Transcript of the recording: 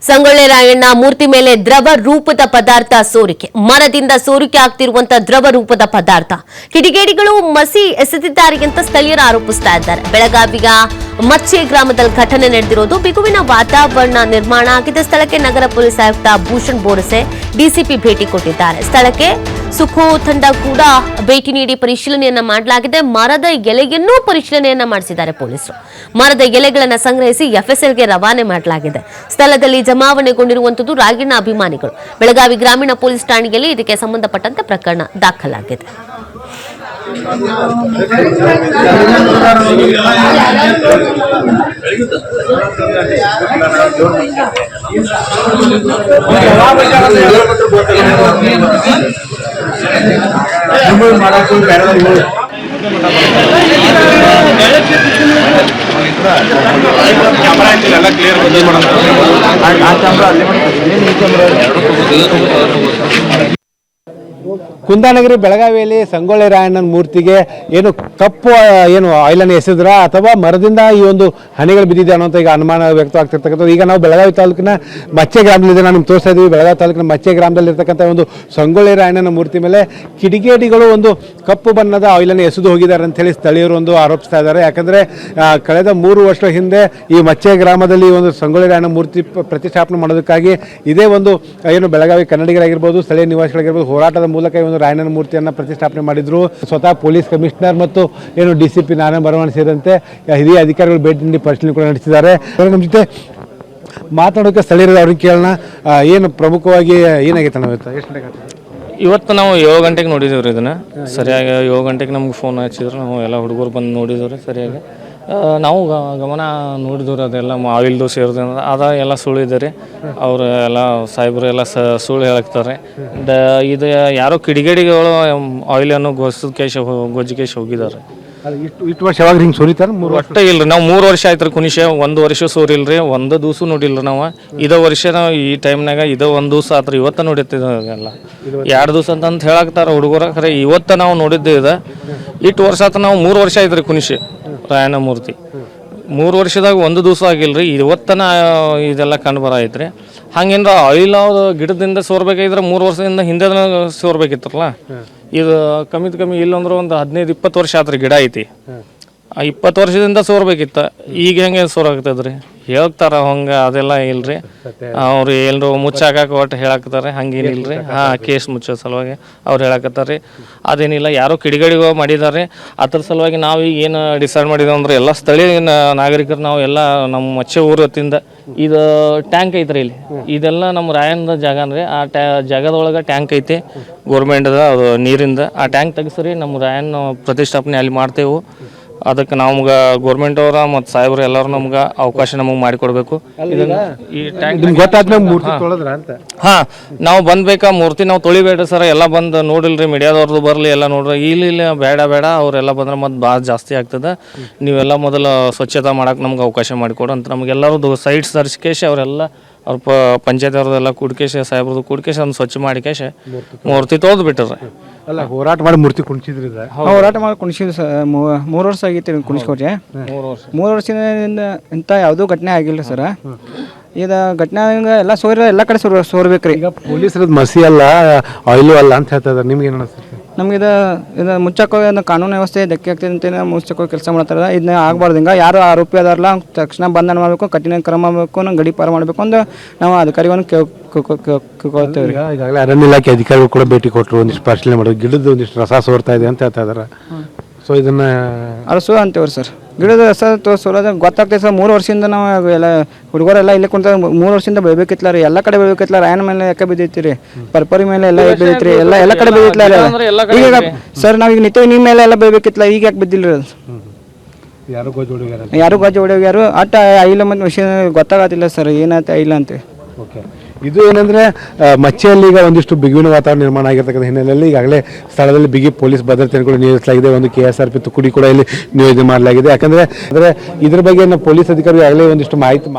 ಸಂಗೊಳ್ಳಿ ರಾಯಣ್ಣ ಮೂರ್ತಿ ಮೇಲೆ ದ್ರವ ರೂಪದ ಪದಾರ್ಥ ಸೋರಿಕೆ ಮರದಿಂದ ಸೋರಿಕೆ ಆಗ್ತಿರುವಂತಹ ದ್ರವ ರೂಪದ ಪದಾರ್ಥ ಕಿಡಿಗೇಡಿಗಳು ಮಸಿ ಎಸೆದಿದ್ದಾರೆ ಅಂತ ಸ್ಥಳೀಯರು ಆರೋಪಿಸ್ತಾ ಇದ್ದಾರೆ. ಬೆಳಗಾವಿಯ ಮಚ್ಚೆ ಗ್ರಾಮದಲ್ಲಿ ಘಟನೆ ನಡೆದಿರೋದು. ಬಿಗುವಿನ ವಾತಾವರಣ ನಿರ್ಮಾಣ ಆಗಿದೆ. ಸ್ಥಳಕ್ಕೆ ನಗರ ಪೊಲೀಸ್ ಆಯುಕ್ತ ಭೂಷಣ್ ಬೋರಸೆ ಡಿಸಿಪಿ ಭೇಟಿ ಕೊಟ್ಟಿದ್ದಾರೆ. ಸ್ಥಳಕ್ಕೆ ಸುಖೋ ತಂಡ ಕೂಡ ಭೇಟಿ ನೀಡಿ ಪರಿಶೀಲನೆಯನ್ನ ಮಾಡಲಾಗಿದೆ. ಮರದ ಎಲೆಯನ್ನೂ ಪರಿಶೀಲನೆಯನ್ನ ಮಾಡಿಸಿದ್ದಾರೆ ಪೊಲೀಸರು. ಮರದ ಎಲೆಗಳನ್ನು ಸಂಗ್ರಹಿಸಿ ಎಫ್ಎಸ್ಎಲ್ಗೆ ರವಾನೆ ಮಾಡಲಾಗಿದೆ. ಸ್ಥಳದಲ್ಲಿ ಜಮಾವಣೆಗೊಂಡಿರುವಂತದ್ದು ರಾಯಣ್ಣ ಅಭಿಮಾನಿಗಳು. ಬೆಳಗಾವಿ ಗ್ರಾಮೀಣ ಪೊಲೀಸ್ ಠಾಣೆಯಲ್ಲಿ ಇದಕ್ಕೆ ಸಂಬಂಧಪಟ್ಟಂತೆ ಪ್ರಕರಣ ದಾಖಲಾಗಿದೆ. ಕುಂದಾನಗರಿ ಬೆಳಗಾವಿಯಲ್ಲಿ ಸಂಗೊಳ್ಳಿ ರಾಯಣ್ಣನ ಮೂರ್ತಿಗೆ ಏನು ಕಪ್ಪು ಆಯಿಲನ್ನು ಎಸೆದ್ರ ಅಥವಾ ಮರದಿಂದ ಈ ಒಂದು ಹನಿಗಳು ಬಿದ್ದಿದೆ ಅನ್ನೋಂಥ ಈಗ ಅನುಮಾನ ವ್ಯಕ್ತವಾಗ್ತಿರ್ತಕ್ಕಂಥದ್ದು. ಈಗ ನಾವು ಬೆಳಗಾವಿ ತಾಲೂಕಿನ ಮಚ್ಚೆ ಗ್ರಾಮದಲ್ಲಿದೆ, ನಾವು ನಿಮ್ಗೆ ತೋರಿಸ್ತಾ ಇದ್ದೀವಿ. ಬೆಳಗಾವಿ ತಾಲೂಕಿನ ಮಚ್ಚೆ ಗ್ರಾಮದಲ್ಲಿ ಇರ್ತಕ್ಕಂಥ ಒಂದು ಸಂಗೊಳ್ಳಿ ರಾಯಣ್ಣನ ಮೂರ್ತಿ ಮೇಲೆ ಕಿಡಿಗೇಡಿಗಳು ಒಂದು ಕಪ್ಪು ಬಣ್ಣದ ಆಯಿಲನ್ನು ಎಸೆದು ಹೋಗಿದ್ದಾರೆ ಅಂತ ಹೇಳಿ ಸ್ಥಳೀಯರು ಒಂದು ಆರೋಪಿಸ್ತಾ ಇದ್ದಾರೆ. ಯಾಕಂದರೆ ಕಳೆದ 3 ವರ್ಷ ಹಿಂದೆ ಈ ಮಚ್ಚೆ ಗ್ರಾಮದಲ್ಲಿ ಒಂದು ಸಂಗೊಳ್ಳಿ ರಾಯಣ್ಣ ಮೂರ್ತಿ ಪ್ರತಿಷ್ಠಾಪನೆ ಮಾಡೋದಕ್ಕಾಗಿ ಇದೇ ಒಂದು ಏನು ಬೆಳಗಾವಿ ಕನ್ನಡಿಗರಾಗಿರ್ಬೋದು, ಸ್ಥಳೀಯ ನಿವಾಸಿಗಳಾಗಿರ್ಬೋದು ಹೋರಾಟದ ಮೂಲಕ ಈ ಒಂದು ರಾಯಣ್ಣನ ಮೂರ್ತಿಯನ್ನು ಪ್ರತಿಷ್ಠಾಪನೆ ಮಾಡಿದ್ರು. ಸ್ವತಃ ಪೊಲೀಸ್ ಕಮಿಷನರ್ ಮತ್ತು ಏನು ಡಿಸಿಪಿ ನಾರಾಯಣ ಬರವಣ ಸೇರಿದಂತೆ ಹಿರಿಯ ಅಧಿಕಾರಿಗಳು ಭೇಟಿ ನೀಡಿ ಪರಿಶೀಲನೆ ಕೂಡ ನಡೆಸಿದ್ದಾರೆ. ನಮ್ಮ ಜೊತೆ ಮಾತನಾಡೋಕೆ ಸ್ಥಳೀಯರು ಅವ್ರಿಗೆ ಕೇಳೋಣ. ಏನು ಪ್ರಮುಖವಾಗಿ ಏನಾಗೈತೆ ನಾವು ಇವತ್ತು ನಾವು 7 ಗಂಟೆಗೆ ನೋಡಿದ್ದೀವಿ ಇದನ್ನು. ಸರಿಯಾಗಿ 7 ಗಂಟೆಗೆ ನಮ್ಗೆ ಫೋನ್ ಹಚ್ಚಿದ್ರು. ನಾವು ಎಲ್ಲ ಹುಡುಗರು ಬಂದು ನೋಡಿದವ್ರಿ. ಸರಿಯಾಗಿ ನಾವು ಗಮನ ನೋಡಿದವ್ರು. ಅದೆಲ್ಲ ಆಯಿಲ್ದು ಸೇರಿದ ಅದ ಎಲ್ಲ ಸುಳಿದೆ. ಅವರು ಎಲ್ಲ ಸಾಹೇಬರು ಎಲ್ಲ ಸುಳ್ಳು ಹೇಳ್ತಾರೆ. ಇದು ಯಾರೋ ಕಿಡಿಗೇಡಿಗಳು ಆಯಿಲನ್ನು ಗೊಜ್ಜಿಕೇಶ್ ಹೋಗಿದ್ದಾರೆ. ಇಷ್ಟು ವರ್ಷ ಯಾವಾಗ ಹಿಂಗೆ ಸೋರಿತಾರೆ? ಒಟ್ಟೆ ಇಲ್ರಿ. ನಾವು 3 ವರ್ಷ ಆಯ್ತು ರೀ. ಕುನಿಷೆ 1 ವರ್ಷ ಸೋರಿಲ್ರಿ. ಒಂದು ದಿವಸ ನೋಡಿಲ್ರಿ ನಾವು. ಇದೇ ವರ್ಷ ನಾವು ಈ ಟೈಮ್ನಾಗ ಇದು 1 ದಿವಸ ಆತ್ರಿ. ಇವತ್ತು ನೋಡಿರ್ತಿದ್ದ ಎಲ್ಲ 2 ದಿವಸ ಅಂತ ಹೇಳಾಕ್ತಾರ ಹುಡುಗರ. ಖರೆ ಇವತ್ತು ನಾವು ನೋಡಿದ್ದೆ ಇದೆ. ಇಷ್ಟು ವರ್ಷ ಆತ ನಾವು 3 ವರ್ಷ ಆಯ್ತು ರೀ ಕುನಿಷೆ ರಾಯಣ್ಣ ಮೂರ್ತಿ. 3 ವರ್ಷದಾಗ 1 ದಿವಸ ಆಗಿಲ್ರಿ. ಇವತ್ತನ ಇದೆಲ್ಲ ಕಂಡು ಬರೈತ್ರಿ. ಹಂಗೇನ್ರ ಆಯಿಲ್ ಗಿಡದಿಂದ ಸೋರ್ಬೇಕಾಗಿದ್ರೆ 3 ವರ್ಷದಿಂದ ಹಿಂದೆ ಸೋರ್ಬೇಕಿತ್ತಲ್ಲ. ಇದು ಕಮ್ಮಿ ಇಲ್ಲಂದ್ರೆ ಒಂದು 15-20 ವರ್ಷ ಆತ್ರಿ ಗಿಡ ಐತಿ. 20 ವರ್ಷದಿಂದ ಸೋರ್ಬೇಕಿತ್ತ. ಈಗ ಹೆಂಗೆ ಸೋರಾಗ್ತದ್ರಿ ಹೇಳ್ತಾರ ಹಂಗೆ. ಅದೆಲ್ಲ ಇಲ್ರಿ. ಅವ್ರು ಎಲ್ಲರೂ ಮುಚ್ಚಾಕ ಒಟ್ಟು ಹೇಳಾಕತ್ತಾರೆ. ಹಂಗೇನಿಲ್ರಿ. ಕೇಸ್ ಮುಚ್ಚೋ ಸಲುವಾಗಿ ಅವ್ರು ಹೇಳಾಕತ್ತಾರೆ. ಅದೇನಿಲ್ಲ, ಯಾರೋ ಕಿಡಿಗೇಡಿಗಳು ಮಾಡಿದ್ದಾರೆ. ಅದ್ರ ಸಲುವಾಗಿ ನಾವು ಈಗ ಏನು ಡಿಸೈಡ್ ಮಾಡಿದೇವೆ ಅಂದ್ರೆ ಎಲ್ಲ ಸ್ಥಳೀಯ ನಾಗರಿಕರು ನಾವು ಎಲ್ಲ ನಮ್ಮ ಮಚ್ಚೆ ಊರತ್ತಿಂದ ಇದು ಟ್ಯಾಂಕ್ ಐತ್ರಿ ಇಲ್ಲಿ. ಇದೆಲ್ಲ ನಮ್ಮ ರಾಯಣ್ಣದ ಜಾಗ ಅಂದ್ರೆ ಆ ಜಾಗದೊಳಗೆ ಟ್ಯಾಂಕ್ ಐತಿ ಗೋರ್ಮೆಂಟ್ದ, ಅದು ನೀರಿಂದ. ಆ ಟ್ಯಾಂಕ್ ತೆಗಿಸ್ರಿ ನಮ್ಮ ರಾಯಣ್ಣ ಪ್ರತಿಷ್ಠಾಪನೆ ಅಲ್ಲಿ ಮಾಡ್ತೇವೆ. ಅದಕ್ಕೆ ನಮ್ಗೆ ಗೋರ್ಮೆಂಟ್ ಅವರ ಮತ್ತು ಸಾಹೇಬರು ಎಲ್ಲರೂ ನಮ್ಗೆ ಅವಕಾಶ ನಮಗೆ ಮಾಡಿಕೊಡ್ಬೇಕು. ಈ ಟ್ಯಾಂಕ್ ನಾವು ಬಂದ್ಬೇಕಾ ಮೂರ್ತಿ ನಾವು ತೊಳಿಬೇಡ್ರಿ ಸರ್. ಎಲ್ಲ ಬಂದು ನೋಡಿಲ್ರಿ, ಮೀಡಿಯಾದವ್ರದ್ದು ಬರಲಿ ಎಲ್ಲ ನೋಡ್ರಿ. ಇಲ್ಲ ಬೇಡ ಅವರೆಲ್ಲ ಬಂದ್ರೆ ಮತ್ತೆ ಭಾಳ ಜಾಸ್ತಿ ಆಗ್ತದೆ. ನೀವೆಲ್ಲ ಮೊದಲು ಸ್ವಚ್ಛತೆ ಮಾಡಕ್ಕೆ ನಮ್ಗೆ ಅವಕಾಶ ಮಾಡಿಕೊಡು ಅಂತ ನಮಗೆಲ್ಲರದು ಸೈಟ್ ಸರ್ಚ್ಕೇಶ್ ಅವರೆಲ್ಲ ಅವ್ರ ಪಂಚಾಯತ್ ಅವ್ರದ್ದೆಲ್ಲ ಕೂಡ್ಕೇಶ್ ಸಾಹೇಬ್ರದ್ದು ಕೂಡ್ಕೇಶ್ ಅದನ್ನು ಸ್ವಚ್ಛ ಮಾಡಿಕೇಶ್ ಮೂರ್ತಿ ತೊಳೆದು ಬಿಟ್ಟರೆ. ಅಲ್ಲ, ಹೋರಾಟ ಮಾಡಿ ಮೂರ್ತಿ ಕುಣಿಸಿದ್ರಿ? ಹೋರಾಟ ಮಾಡಿ ಕುಣಿಸಿದ್ವಿ ಸರ್. 3 ವರ್ಷ ಆಗೈತಿ ಕುಣಿಸ್ಕೊಟ್ರಿ. 3 ವರ್ಷದಿಂದ ಇಂಥ ಯಾವುದೂ ಘಟನೆ ಆಗಿಲ್ಲ ಸರ್. ಇದು ಘಟನೆ ಎಲ್ಲ ಎಲ್ಲ ಕಡೆ ಸೋರ್ಬೇಕ್ರಿ. ಈಗ ಪೊಲೀಸರದ್ದು ಮಸಿ ಅಲ್ಲ, ಆಯಿಲು ಅಲ್ಲ ಅಂತ ಹೇಳ್ತಾರೆ. ನಿಮ್ಗೆ ಏನು ಅನಿಸ್ತದೆ? ನಮ್ಗೆ ಇದು ಮುಚ್ಚಕ್ಕೋ ಕಾನೂನು ವ್ಯವಸ್ಥೆ ಧಕ್ಕೆ ಆಗ್ತದೆ ಅಂತ ಮುಚ್ಚಕ್ಕೋ ಕೆಲಸ ಮಾಡ್ತಾರೆ. ಇದನ್ನ ಆಗಬಾರ್ದು. ಹಿಂಗೆ ಯಾರು ಆರೋಪಿ ಅದಾರಲ್ಲ ತಕ್ಷಣ ಬಂಧನ ಮಾಡಬೇಕು, ಕಠಿಣ ಕ್ರಮ ಮಾಡಬೇಕು, ಗಡಿ ಪಾರು ಮಾಡಬೇಕು ಅಂತ ನಾವು ಅಧಿಕಾರಿಗಳನ್ನು ಕೇಳ್ಕೊಳ್ತೇವೆ. ಈಗಾಗಲೇ ಅರಣ್ಯ ಇಲಾಖೆ ಅಧಿಕಾರಿಗಳು ಕೂಡ ಭೇಟಿ ಕೊಟ್ಟರು, ಒಂದಿಷ್ಟು ಪರಿಶೀಲನೆ ಮಾಡೋದು. ಗಿಡದ ಒಂದಿಷ್ಟು ರಸ ಸೋರ್ತಾ ಇದೆ ಅಂತ ಹೇಳ್ತಾ ಇದ್ದಾರೆ. ಸೊ ಇದನ್ನ ಅರಸು ಅಂತೇವ್ರಿ ಸರ್. ಗಿಡದ ರಸ ಸೋರೋದು ಗೊತ್ತಾಗ್ತದೆ ಸರ್. 3 ವರ್ಷದಿಂದ ನಾವು ಎಲ್ಲ ಹುಡುಗರೆಲ್ಲ ಇಲ್ಲಿ ಕುಂತ 3 ವರ್ಷದಿಂದ ಬೆಳಿಬೇಕಿತ್ತಲ್ಲ ರೀ. ಎಲ್ಲ ಕಡೆ ಬೆಳಿಬೇಕಿತ್ತಲ್ಲ. ರಾಯಣ್ಣ ಮೇಲೆ ಯಾಕೆ ಬಿದ್ದೈತಿ ರೀ? ಪರ್ಪರಿ ಮೇಲೆ ಎಲ್ಲ ಬೆಳೀತ್ರಿ. ಎಲ್ಲ ಕಡೆ ಬೆಳೀತಿಲ್ಲ ಈಗ ಸರ್. ನಾವೀಗ ನಿತ್ಯ ನಿಮ್ಮ ಮೇಲೆ ಎಲ್ಲ ಬೆಳಿಬೇಕಿತ್ತಲ್ಲ, ಈಗ ಯಾಕೆ ಬಿದ್ದಿಲ್ಲ ರೀ? ಯಾರು ಗೊಜ್ಜು ಹೊಡೆಯೋಗ್ಯಾರು. ಅಟ್ಟ ಐಲ ಮತ್ತು ವಿಷಯ ಗೊತ್ತಾಗತ್ತಿಲ್ಲ ಸರ್, ಏನಾಯ್ತು ಐಲ ಅಂತ. ಓಕೆ, ಇದು ಏನಂದರೆ ಮಚ್ಚೆಯಲ್ಲಿ ಈಗ ಒಂದಿಷ್ಟು ಬಿಗುವಿನ ವಾತಾವರಣ ನಿರ್ಮಾಣ ಆಗಿರ್ತಕ್ಕಂಥ ಹಿನ್ನೆಲೆಯಲ್ಲಿ ಈಗಾಗಲೇ ಸ್ಥಳದಲ್ಲಿ ಬಿಗಿ ಪೊಲೀಸ್ ಭದ್ರತೆಯನ್ನು ಕೂಡ ನಿಯೋಜಿಸಲಾಗಿದೆ. ಒಂದು KSRP ತುಕಡಿ ಕೂಡ ಇಲ್ಲಿ ನಿಯೋಜನೆ ಮಾಡಲಾಗಿದೆ. ಯಾಕಂದರೆ ಇದ್ರ ಬಗ್ಗೆ ಪೊಲೀಸ್ ಅಧಿಕಾರಿ ಆಗಲೇ ಒಂದಿಷ್ಟು ಮಾಹಿತಿ